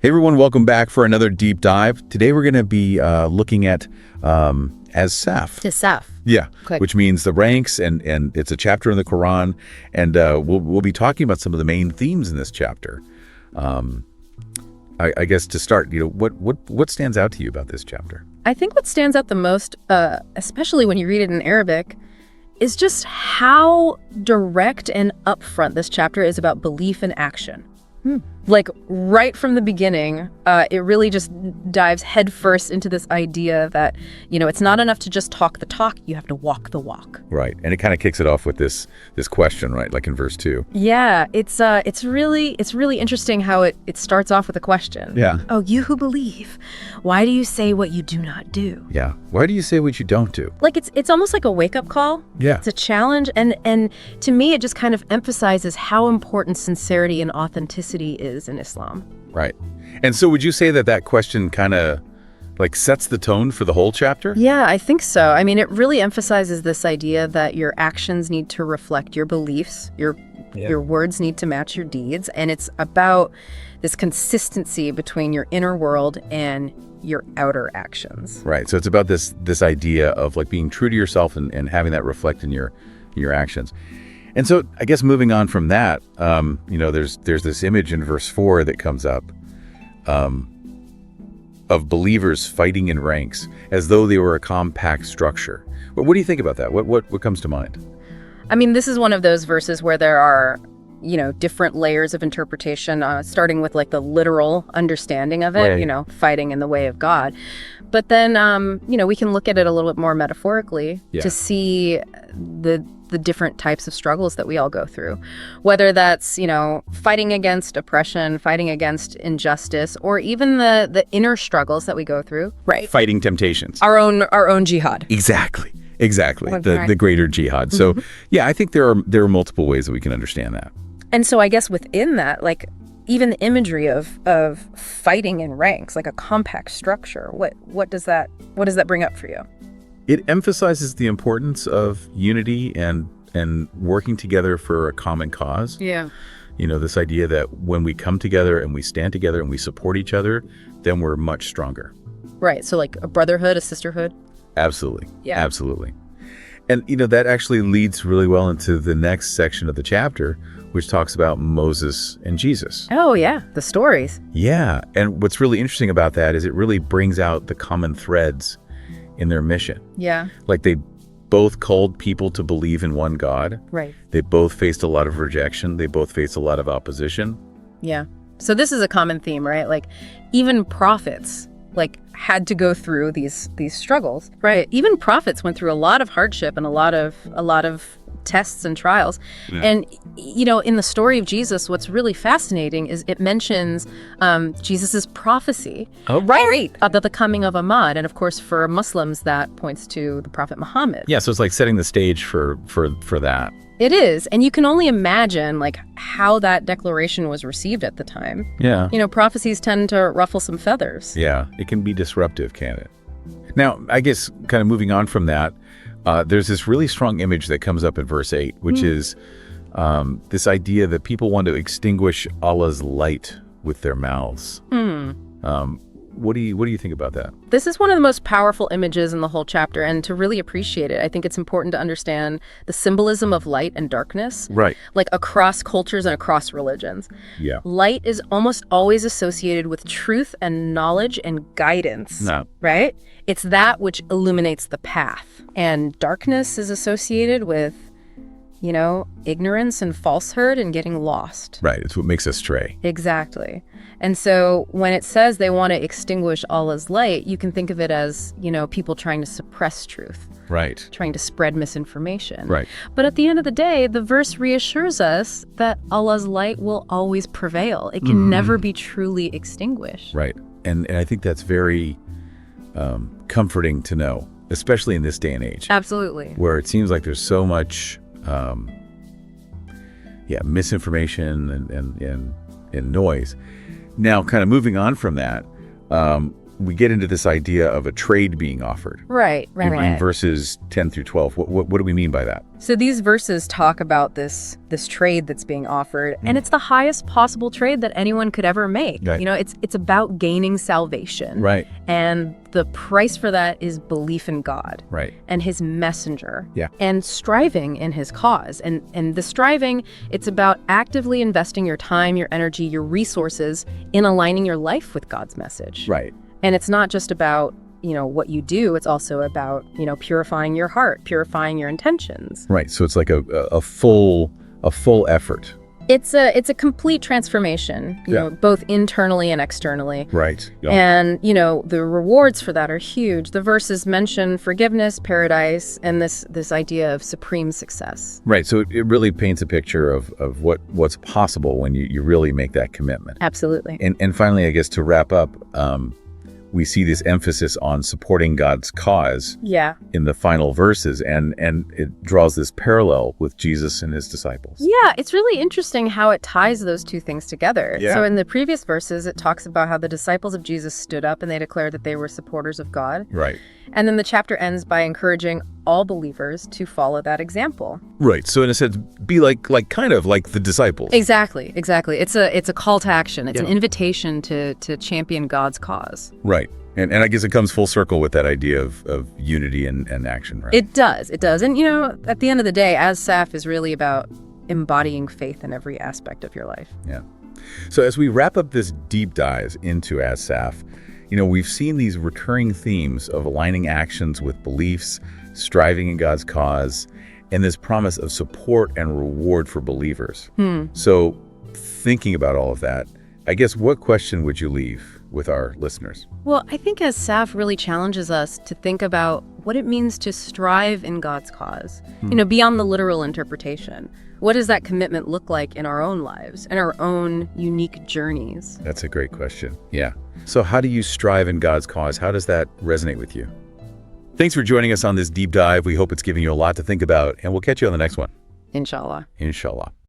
Hey everyone, welcome back for another deep dive. Today we're going to be looking at As-Saff. As-Saff. Yeah, Quick. which means the ranks, and it's a chapter in the Quran, and we'll be talking about some of the main themes in this chapter. I guess to start, what stands out to you about this chapter? I think what stands out the most, especially when you read it in Arabic, is just how direct and upfront this chapter is about belief and action. Like right from the beginning, it really just dives headfirst into this idea that, it's not enough to just talk the talk, you have to walk the walk. Right, and it kind of kicks it off with this question, right, like in verse 2. Yeah, it's really interesting how it starts off with a question. Yeah. Oh, you who believe, why do you say what you do not do? Yeah, why do you say what you don't do? Like it's almost like a wake-up call. Yeah. It's a challenge, and to me it just kind of emphasizes how important sincerity and authenticity is in Islam. Right. And so would you say that question kind of like sets the tone for the whole chapter? Yeah, I think so. I mean, it really emphasizes this idea that your actions need to reflect your beliefs, your words need to match your deeds, and it's about this consistency between your inner world and your outer actions. Right. So it's about this idea of like being true to yourself and having that reflect in your actions. And so I guess moving on from that, there's this image in verse 4 that comes up of believers fighting in ranks as though they were a compact structure. What do you think about that? What comes to mind? I mean, this is one of those verses where there are, different layers of interpretation, starting with like the literal understanding of it, Right. Fighting in the way of God. But then, we can look at it a little bit more metaphorically to see the different types of struggles that we all go through, whether that's, fighting against oppression, fighting against injustice, or even the inner struggles that we go through, right? Fighting temptations. Our own jihad. Exactly. Right. The greater jihad. So yeah, I think there are multiple ways that we can understand that. And so I guess within that, like even the imagery of fighting in ranks, like a compact structure, what does that bring up for you? It emphasizes the importance of unity and working together for a common cause. Yeah. This idea that when we come together and we stand together and we support each other, then we're much stronger. Right. So like a brotherhood, a sisterhood. Absolutely. Yeah. Absolutely. And, that actually leads really well into the next section of the chapter, which talks about Moses and Jesus. Oh, yeah. The stories. Yeah. And what's really interesting about that is it really brings out the common threads in their mission. Yeah. Like they both called people to believe in one God. Right. They both faced a lot of rejection. They both faced a lot of opposition. Yeah. So this is a common theme, right? Like even prophets had to go through these struggles, right? Even prophets went through a lot of hardship and a lot of tests and trials. Yeah. And, in the story of Jesus, what's really fascinating is it mentions Jesus's prophecy. Oh, right. About the coming of Ahmad. And of course, for Muslims, that points to the Prophet Muhammad. Yeah, so it's like setting the stage for that. It is. And you can only imagine like how that declaration was received at the time. Yeah. Prophecies tend to ruffle some feathers. Yeah, it can be disruptive, can't it? Now, I guess kind of moving on from that, there's this really strong image that comes up in verse 8, which is this idea that people want to extinguish Allah's light with their mouths. What do you think about that? This is one of the most powerful images in the whole chapter, and to really appreciate it, I think it's important to understand the symbolism of light and darkness, Right. like across cultures and across religions. Yeah. Light is almost always associated with truth and knowledge and guidance, No. right? It's that which illuminates the path. And darkness is associated with, ignorance and falsehood and getting lost. Right. It's what makes us stray. Exactly. And so when it says they want to extinguish Allah's light, you can think of it as, people trying to suppress truth, Right. trying to spread misinformation. Right. But at the end of the day, the verse reassures us that Allah's light will always prevail. It can never be truly extinguished. Right. And I think that's very comforting to know, especially in this day and age. Absolutely. Where it seems like there's so much misinformation and noise. Now, kind of moving on from that, we get into this idea of a trade being offered. Right. In verses 10 through 12. What do we mean by that? So these verses talk about this trade that's being offered, and it's the highest possible trade that anyone could ever make. Right. It's about gaining salvation. Right. And the price for that is belief in God. Right. And his messenger. Yeah. And striving in his cause. And the striving, it's about actively investing your time, your energy, your resources in aligning your life with God's message. Right. And it's not just about what you do, it's also about, purifying your heart, purifying your intentions. Right. So it's like a full effort. It's a complete transformation, both internally and externally. Right. Yeah. And, the rewards for that are huge. The verses mention forgiveness, paradise, and this idea of supreme success. Right. So it really paints a picture of what's possible when you really make that commitment. Absolutely. And finally, I guess to wrap up, we see this emphasis on supporting God's cause in the final verses, and it draws this parallel with Jesus and his disciples. Yeah, it's really interesting how it ties those two things together. Yeah. So in the previous verses, it talks about how the disciples of Jesus stood up and they declared that they were supporters of God. Right. And then the chapter ends by encouraging all believers to follow that example. Right. So in a sense, be kind of like the disciples. Exactly. It's a call to action. It's an invitation to champion God's cause. Right. And I guess it comes full circle with that idea of unity and action, right? It does. And, at the end of the day, As-Saff is really about embodying faith in every aspect of your life. Yeah. So as we wrap up this deep dive into As-Saff, we've seen these recurring themes of aligning actions with beliefs, striving in God's cause, and this promise of support and reward for believers. So thinking about all of that, I guess what question would you leave with our listeners? Well, I think As-Saff really challenges us to think about what it means to strive in God's cause, beyond the literal interpretation. What does that commitment look like in our own lives and our own unique journeys? That's a great question. Yeah. So how do you strive in God's cause? How does that resonate with you? Thanks for joining us on this deep dive. We hope it's giving you a lot to think about, and we'll catch you on the next one. Inshallah. Inshallah.